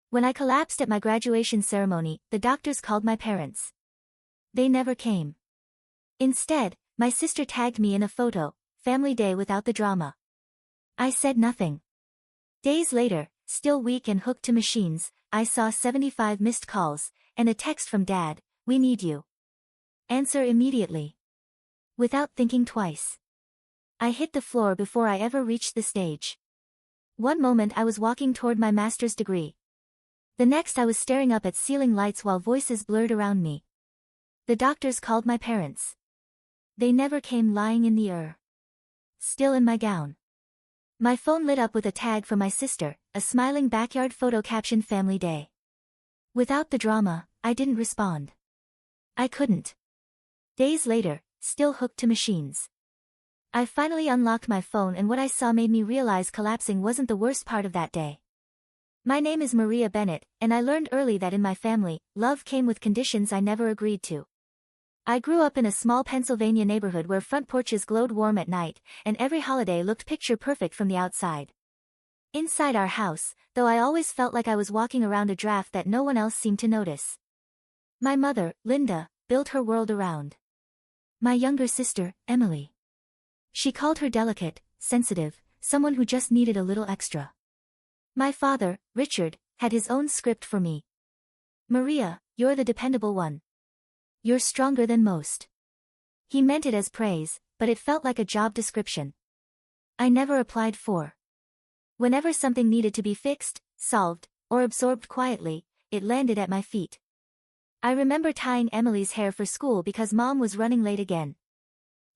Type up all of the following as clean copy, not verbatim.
When I collapsed at my graduation ceremony, the doctors called my parents. They never came. Instead, my sister tagged me in a photo, family day without the drama. I said nothing. Days later, still weak and hooked to machines, I saw 75 missed calls, and a text from Dad, "We need you." Answer immediately. Without thinking twice. I hit the floor before I ever reached the stage. One moment I was walking toward my master's degree. The next I was staring up at ceiling lights while voices blurred around me. The doctors called my parents. They never came, lying in the still in my gown. My phone lit up with a tag from my sister, a smiling backyard photo captioned "Family Day." Without the drama, I didn't respond. I couldn't. Days later, still hooked to machines. I finally unlocked my phone, and what I saw made me realize collapsing wasn't the worst part of that day. My name is Maria Bennett, and I learned early that in my family, love came with conditions I never agreed to. I grew up in a small Pennsylvania neighborhood where front porches glowed warm at night, and every holiday looked picture perfect from the outside. Inside our house, though, I always felt like I was walking around a draft that no one else seemed to notice. My mother, Linda, built her world around my younger sister, Emily. She called her delicate, sensitive, someone who just needed a little extra. My father, Richard, had his own script for me. "Maria, you're the dependable one. You're stronger than most." He meant it as praise, but it felt like a job description I never applied for. Whenever something needed to be fixed, solved, or absorbed quietly, it landed at my feet. I remember tying Emily's hair for school because Mom was running late again.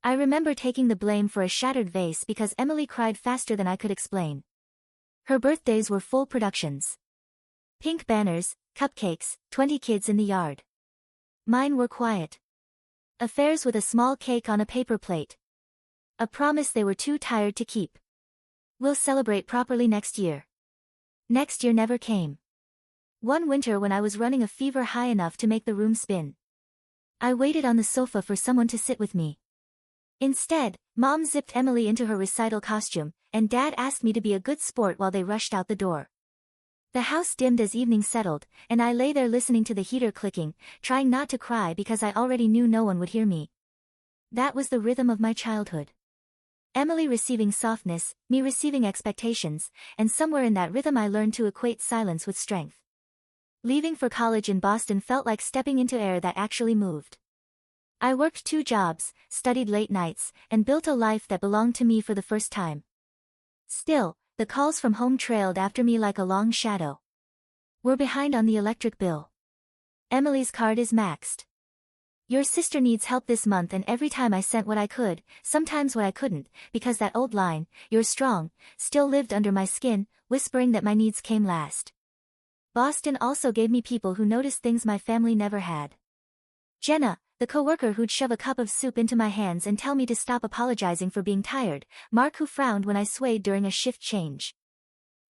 I remember taking the blame for a shattered vase because Emily cried faster than I could explain. Her birthdays were full productions. Pink banners, cupcakes, 20 kids in the yard. Mine were quiet. Affairs with a small cake on a paper plate. A promise they were too tired to keep. "We'll celebrate properly next year." Next year never came. One winter, when I was running a fever high enough to make the room spin, I waited on the sofa for someone to sit with me. Instead, Mom zipped Emily into her recital costume, and Dad asked me to be a good sport while they rushed out the door. The house dimmed as evening settled, and I lay there listening to the heater clicking, trying not to cry because I already knew no one would hear me. That was the rhythm of my childhood. Emily receiving softness, me receiving expectations, and somewhere in that rhythm I learned to equate silence with strength. Leaving for college in Boston felt like stepping into air that actually moved. I worked 2 jobs, studied late nights, and built a life that belonged to me for the first time. Still, the calls from home trailed after me like a long shadow. "We're behind on the electric bill. Emily's card is maxed. Your sister needs help this month." And every time I sent what I could, sometimes what I couldn't, because that old line, "You're strong," still lived under my skin, whispering that my needs came last. Boston also gave me people who noticed things my family never had. Jenna, the coworker who'd shove a cup of soup into my hands and tell me to stop apologizing for being tired. Mark, who frowned when I swayed during a shift change.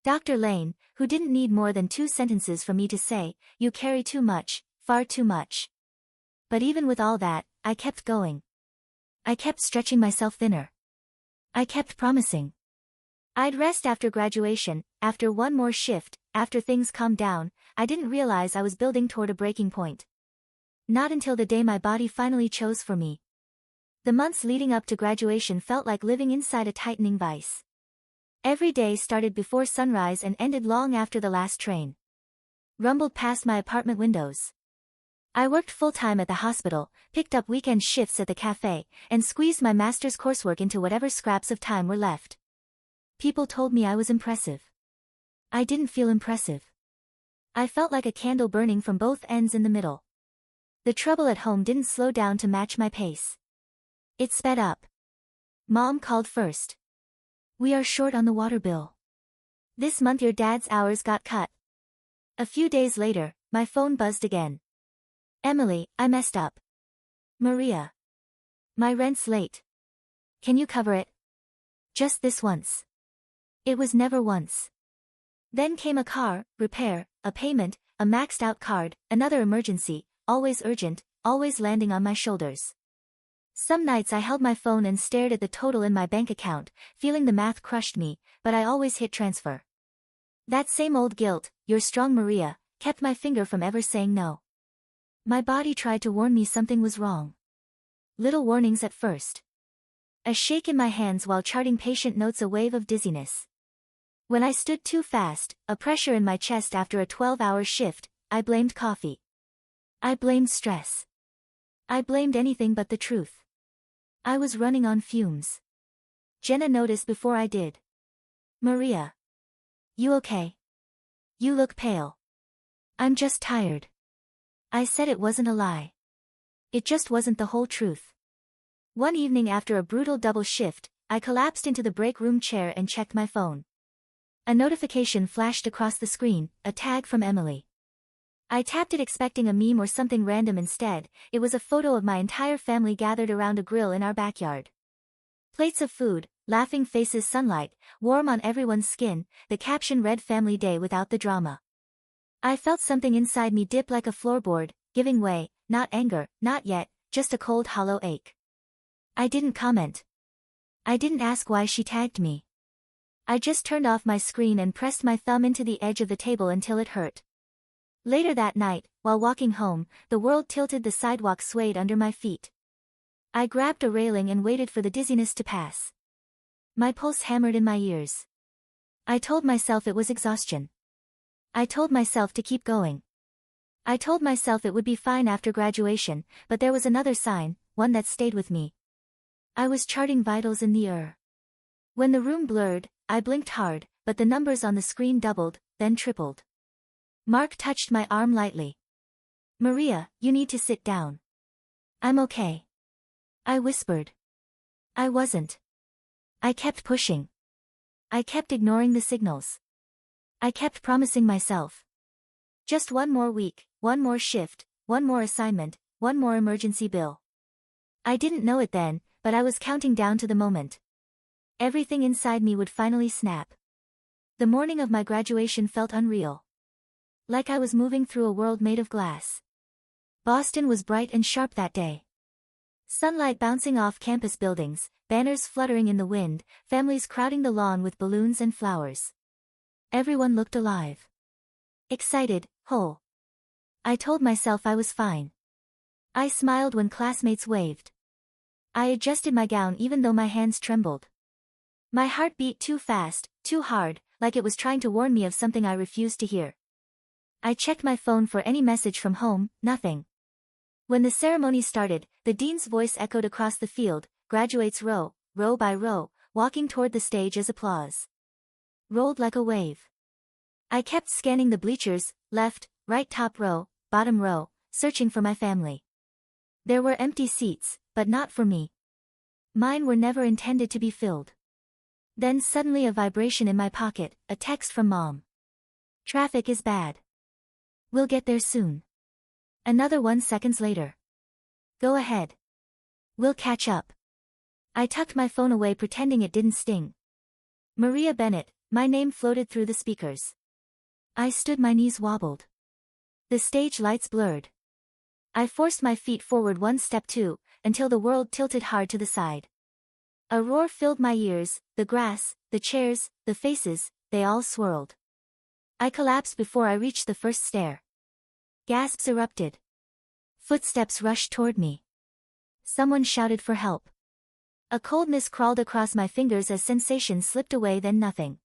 Dr. Lane, who didn't need more than 2 sentences from me to say, "You carry too much, far too much." But even with all that, I kept going. I kept stretching myself thinner. I kept promising I'd rest after graduation, after one more shift, after things calmed down. I didn't realize I was building toward a breaking point. Not until the day my body finally chose for me. The months leading up to graduation felt like living inside a tightening vice. Every day started before sunrise and ended long after the last train rumbled past my apartment windows. I worked full-time at the hospital, picked up weekend shifts at the cafe, and squeezed my master's coursework into whatever scraps of time were left. People told me I was impressive. I didn't feel impressive. I felt like a candle burning from both ends in the middle. The trouble at home didn't slow down to match my pace. It sped up. Mom called first. "We are short on the water bill. This month your dad's hours got cut." A few days later, my phone buzzed again. "Emily, I messed up." "Maria. My rent's late. Can you cover it? Just this once." It was never once. Then came a car repair, a payment, a maxed out card, another emergency, always urgent, always landing on my shoulders. Some nights I held my phone and stared at the total in my bank account, feeling the math crushed me, but I always hit transfer. That same old guilt, "You're strong, Maria," kept my finger from ever saying no. My body tried to warn me something was wrong. Little warnings at first. A shake in my hands while charting patient notes, a wave of dizziness. When I stood too fast, a pressure in my chest after a 12-hour shift. I blamed coffee. I blamed stress. I blamed anything but the truth. I was running on fumes. Jenna noticed before I did. "Maria. You okay? You look pale." "I'm just tired." I said it wasn't a lie. It just wasn't the whole truth. One evening after a brutal double shift, I collapsed into the break room chair and checked my phone. A notification flashed across the screen, a tag from Emily. I tapped it expecting a meme or something random. Instead, it was a photo of my entire family gathered around a grill in our backyard. Plates of food, laughing faces, sunlight, warm on everyone's skin. The caption read, "Family Day without the drama." I felt something inside me dip like a floorboard, giving way, not anger, not yet, just a cold hollow ache. I didn't comment. I didn't ask why she tagged me. I just turned off my screen and pressed my thumb into the edge of the table until it hurt. Later that night, while walking home, the world tilted, the sidewalk swayed under my feet. I grabbed a railing and waited for the dizziness to pass. My pulse hammered in my ears. I told myself it was exhaustion. I told myself to keep going. I told myself it would be fine after graduation, but there was another sign, one that stayed with me. I was charting vitals in the When the room blurred, I blinked hard, but the numbers on the screen doubled, then tripled. Mark touched my arm lightly. "Maria, you need to sit down." "I'm okay." I whispered. I wasn't. I kept pushing. I kept ignoring the signals. I kept promising myself. Just one more week, one more shift, one more assignment, one more emergency bill. I didn't know it then, but I was counting down to the moment. Everything inside me would finally snap. The morning of my graduation felt unreal. Like I was moving through a world made of glass. Boston was bright and sharp that day. Sunlight bouncing off campus buildings, banners fluttering in the wind, families crowding the lawn with balloons and flowers. Everyone looked alive. Excited, whole. I told myself I was fine. I smiled when classmates waved. I adjusted my gown even though my hands trembled. My heart beat too fast, too hard, like it was trying to warn me of something I refused to hear. I checked my phone for any message from home, nothing. When the ceremony started, the dean's voice echoed across the field, graduates row by row, walking toward the stage as applause rolled like a wave. I kept scanning the bleachers, left, right, top row, bottom row, searching for my family. There were empty seats, but not for me. Mine were never intended to be filled. Then suddenly a vibration in my pocket, a text from Mom. "Traffic is bad. We'll get there soon." Another 1 seconds later. "Go ahead. We'll catch up." I tucked my phone away pretending it didn't sting. Maria Bennett, my name floated through the speakers. I stood, my knees wobbled. The stage lights blurred. I forced my feet forward one step too, until the world tilted hard to the side. A roar filled my ears, the grass, the chairs, the faces, they all swirled. I collapsed before I reached the first stair. Gasps erupted. Footsteps rushed toward me. Someone shouted for help. A coldness crawled across my fingers as sensation slipped away, then nothing.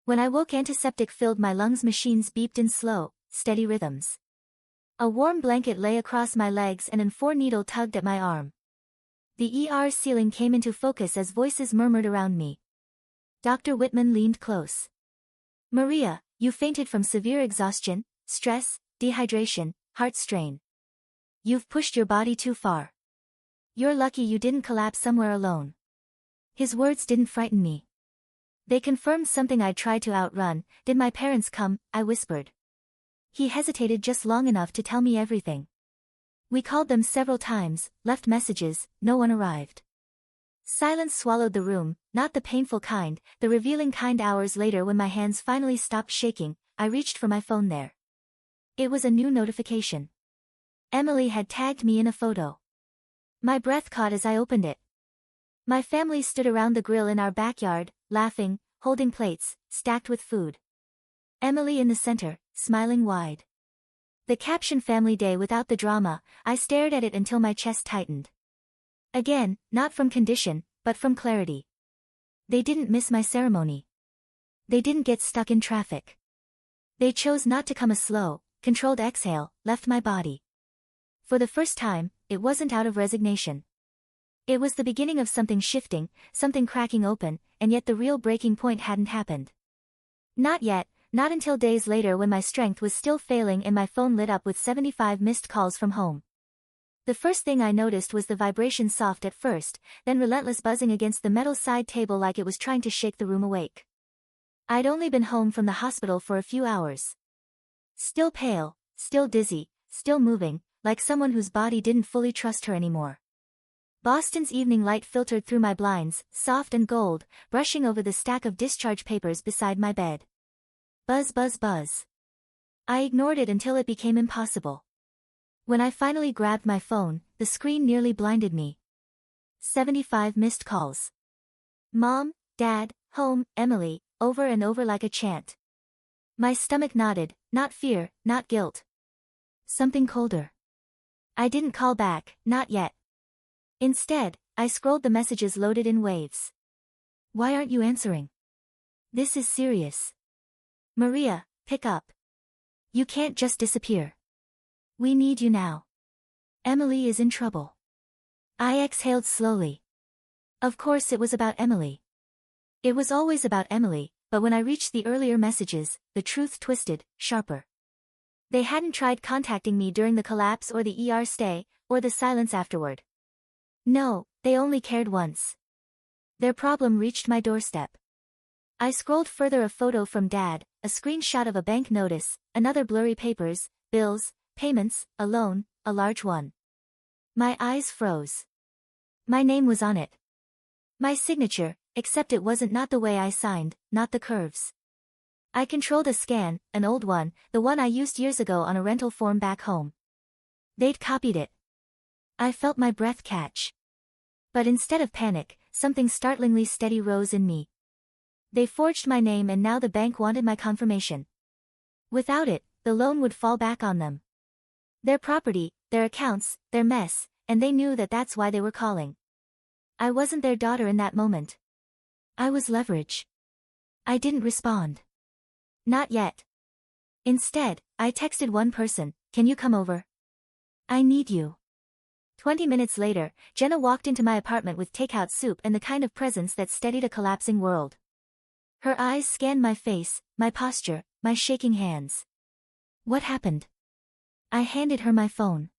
When I woke, antiseptic filled my lungs, machines beeped in slow, steady rhythms. A warm blanket lay across my legs and an 4-needle tugged at my arm. The ER ceiling came into focus as voices murmured around me. Dr. Whitman leaned close. "Maria, you fainted from severe exhaustion, stress, dehydration, heart strain. You've pushed your body too far. You're lucky you didn't collapse somewhere alone." His words didn't frighten me. They confirmed something I'd tried to outrun. "Did my parents come?" I whispered. He hesitated just long enough to tell me everything. "We called them several times, left messages, no one arrived." Silence swallowed the room, not the painful kind, the revealing kind. Hours later, when my hands finally stopped shaking, I reached for my phone there. It was a new notification. Emily had tagged me in a photo. My breath caught as I opened it. My family stood around the grill in our backyard, laughing, holding plates, stacked with food. Emily in the center, smiling wide. The caption family day without the drama, I stared at it until my chest tightened. Again, not from condition, but from clarity. They didn't miss my ceremony. They didn't get stuck in traffic. They chose not to come. A slow, controlled exhale left my body. For the first time, it wasn't out of resignation. It was the beginning of something shifting, something cracking open, and yet the real breaking point hadn't happened. Not yet, not until days later when my strength was still failing and my phone lit up with 75 missed calls from home. The first thing I noticed was the vibration, soft at first, then relentless, buzzing against the metal side table like it was trying to shake the room awake. I'd only been home from the hospital for a few hours. Still pale, still dizzy, still moving, like someone whose body didn't fully trust her anymore. Boston's evening light filtered through my blinds, soft and gold, brushing over the stack of discharge papers beside my bed. Buzz, buzz, buzz. I ignored it until it became impossible. When I finally grabbed my phone, the screen nearly blinded me. 75 missed calls. Mom, Dad, home, Emily, over and over like a chant. My stomach nodded, not fear, not guilt. Something colder. I didn't call back, not yet. Instead, I scrolled the messages loaded in waves. Why aren't you answering? This is serious. Maria, pick up. You can't just disappear. We need you now. Emily is in trouble. I exhaled slowly. Of course it was about Emily. It was always about Emily, but when I reached the earlier messages, the truth twisted, sharper. They hadn't tried contacting me during the collapse or the ER stay, or the silence afterward. No, they only cared once. Their problem reached my doorstep. I scrolled further, a photo from Dad, a screenshot of a bank notice, another blurry papers, bills, payments, a loan, a large one. My eyes froze. My name was on it. My signature, except it wasn't, not the way I signed, not the curves. I controlled a scan, an old one, the one I used years ago on a rental form back home. They'd copied it. I felt my breath catch. But instead of panic, something startlingly steady rose in me. They forged my name and now the bank wanted my confirmation. Without it, the loan would fall back on them. Their property, their accounts, their mess, and they knew that that's why they were calling. I wasn't their daughter in that moment. I was leverage. I didn't respond. Not yet. Instead, I texted one person, "Can you come over? I need you." 20 minutes later, Jenna walked into my apartment with takeout soup and the kind of presence that steadied a collapsing world. Her eyes scanned my face, my posture, my shaking hands. What happened? I handed her my phone.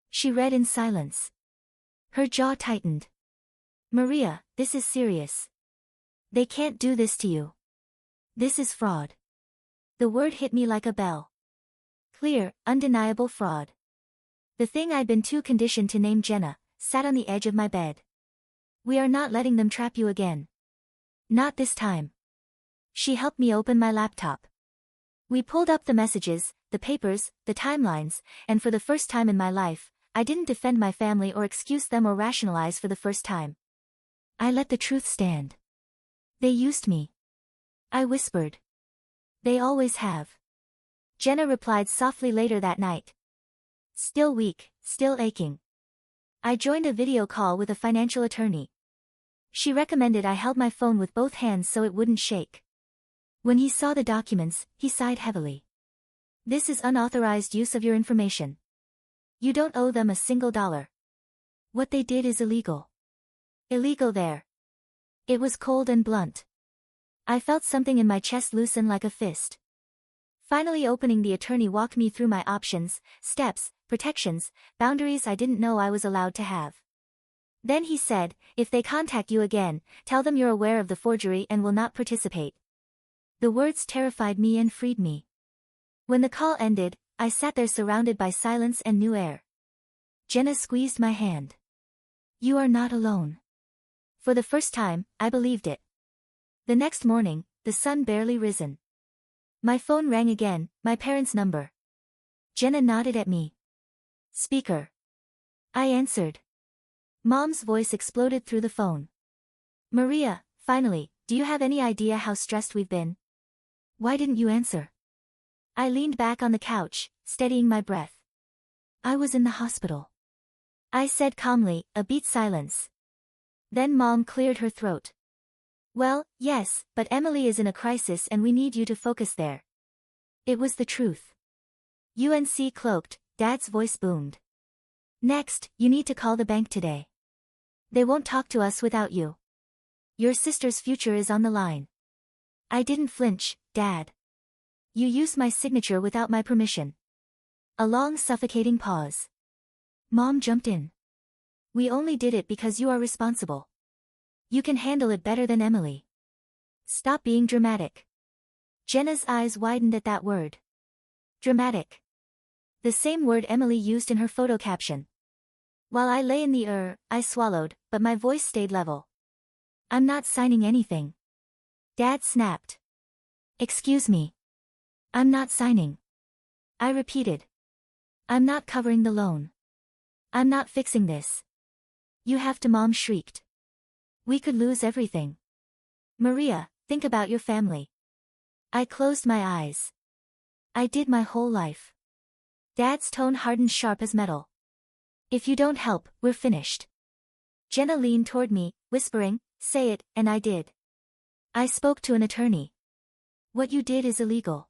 She read in silence. Her jaw tightened. Maria, this is serious. They can't do this to you. This is fraud. The word hit me like a bell. Clear, undeniable fraud. The thing I'd been too conditioned to name, Jenna, sat on the edge of my bed. We are not letting them trap you again. Not this time. She helped me open my laptop. We pulled up the messages, the papers, the timelines, and for the first time in my life, I didn't defend my family or excuse them or rationalize for the first time. I let the truth stand. They used me. I whispered. They always have. Jenna replied softly later that night. Still weak, still aching. I joined a video call with a financial attorney. She recommended I held my phone with both hands so it wouldn't shake. When he saw the documents, he sighed heavily. This is unauthorized use of your information. You don't owe them a single dollar. What they did is illegal. Illegal there. It was cold and blunt. I felt something in my chest loosen like a fist. Finally opening, the attorney walked me through my options, steps, protections, boundaries I didn't know I was allowed to have. Then he said, if they contact you again, tell them you're aware of the forgery and will not participate. The words terrified me and freed me. When the call ended, I sat there surrounded by silence and new air. Jenna squeezed my hand. You are not alone. For the first time, I believed it. The next morning, the sun barely risen. My phone rang again, my parents' number. Jenna nodded at me. Speaker. I answered. Mom's voice exploded through the phone. Maria, finally, do you have any idea how stressed we've been? Why didn't you answer? I leaned back on the couch, steadying my breath. I was in the hospital. I said calmly, a beat silence. Then Mom cleared her throat. Well, yes, but Emily is in a crisis and we need you to focus there. It was the truth. UNC cloaked, Dad's voice boomed. Next, you need to call the bank today. They won't talk to us without you. Your sister's future is on the line. I didn't flinch, Dad. You used my signature without my permission. A long suffocating pause. Mom jumped in. We only did it because you are responsible. You can handle it better than Emily. Stop being dramatic. Jenna's eyes widened at that word. Dramatic. The same word Emily used in her photo caption. While I lay in the I swallowed, but my voice stayed level. I'm not signing anything. Dad snapped. Excuse me. I'm not signing. I repeated. I'm not covering the loan. I'm not fixing this. You have to, Mom shrieked. We could lose everything. Maria, think about your family. I closed my eyes. I did my whole life. Dad's tone hardened sharp as metal. If you don't help, we're finished. Jenna leaned toward me, whispering, say it, and I did. I spoke to an attorney. What you did is illegal.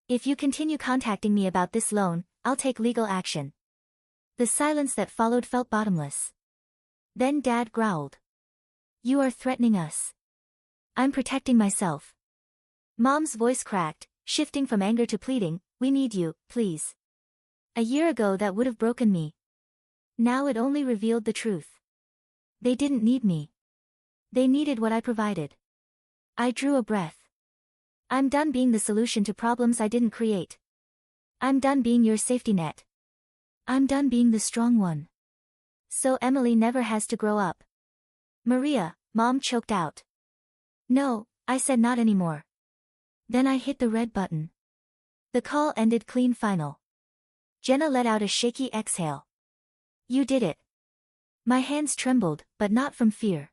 If you continue contacting me about this loan, I'll take legal action. The silence that followed felt bottomless. Then Dad growled. You are threatening us. I'm protecting myself. Mom's voice cracked, shifting from anger to pleading, we need you, please. A year ago that would have broken me. Now it only revealed the truth. They didn't need me. They needed what I provided. I drew a breath. I'm done being the solution to problems I didn't create. I'm done being your safety net. I'm done being the strong one. So Emily never has to grow up. Maria, Mom choked out. No, I said not anymore. Then I hit the red button. The call ended clean final. Jenna let out a shaky exhale. You did it. My hands trembled, but not from fear.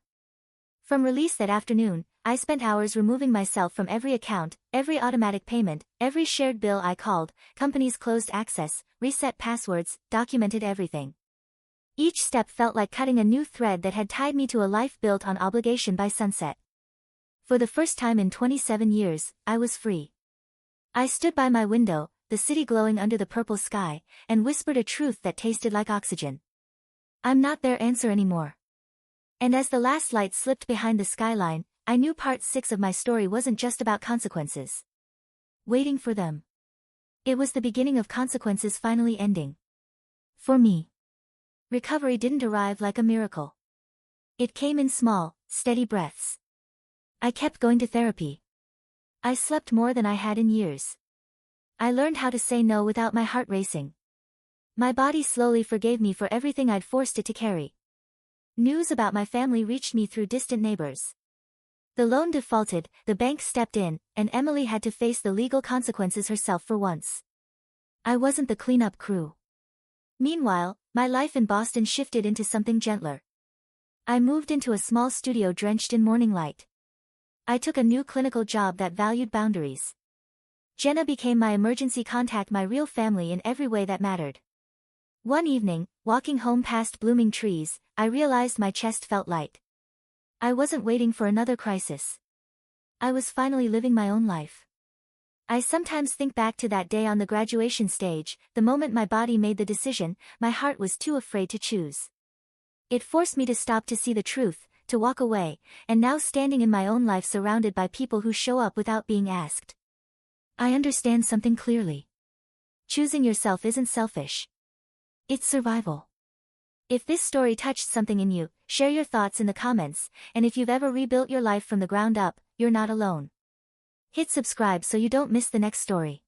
From release that afternoon, I spent hours removing myself from every account, every automatic payment, every shared bill I called, companies closed access, reset passwords, documented everything. Each step felt like cutting a new thread that had tied me to a life built on obligation by sunset. For the first time in 27 years, I was free. I stood by my window, the city glowing under the purple sky, and whispered a truth that tasted like oxygen. I'm not their answer anymore. And as the last light slipped behind the skyline, I knew part 6 of my story wasn't just about consequences. Waiting for them. It was the beginning of consequences finally ending. For me. Recovery didn't arrive like a miracle. It came in small, steady breaths. I kept going to therapy. I slept more than I had in years. I learned how to say no without my heart racing. My body slowly forgave me for everything I'd forced it to carry. News about my family reached me through distant neighbors. The loan defaulted, the bank stepped in, and Emily had to face the legal consequences herself for once. I wasn't the cleanup crew. Meanwhile, my life in Boston shifted into something gentler. I moved into a small studio drenched in morning light. I took a new clinical job that valued boundaries. Jenna became my emergency contact, my real family in every way that mattered. One evening, walking home past blooming trees, I realized my chest felt light. I wasn't waiting for another crisis. I was finally living my own life. I sometimes think back to that day on the graduation stage, the moment my body made the decision, my heart was too afraid to choose. It forced me to stop to see the truth, to walk away, and now standing in my own life surrounded by people who show up without being asked. I understand something clearly. Choosing yourself isn't selfish. It's survival. If this story touched something in you, share your thoughts in the comments, and if you've ever rebuilt your life from the ground up, you're not alone. Hit subscribe so you don't miss the next story.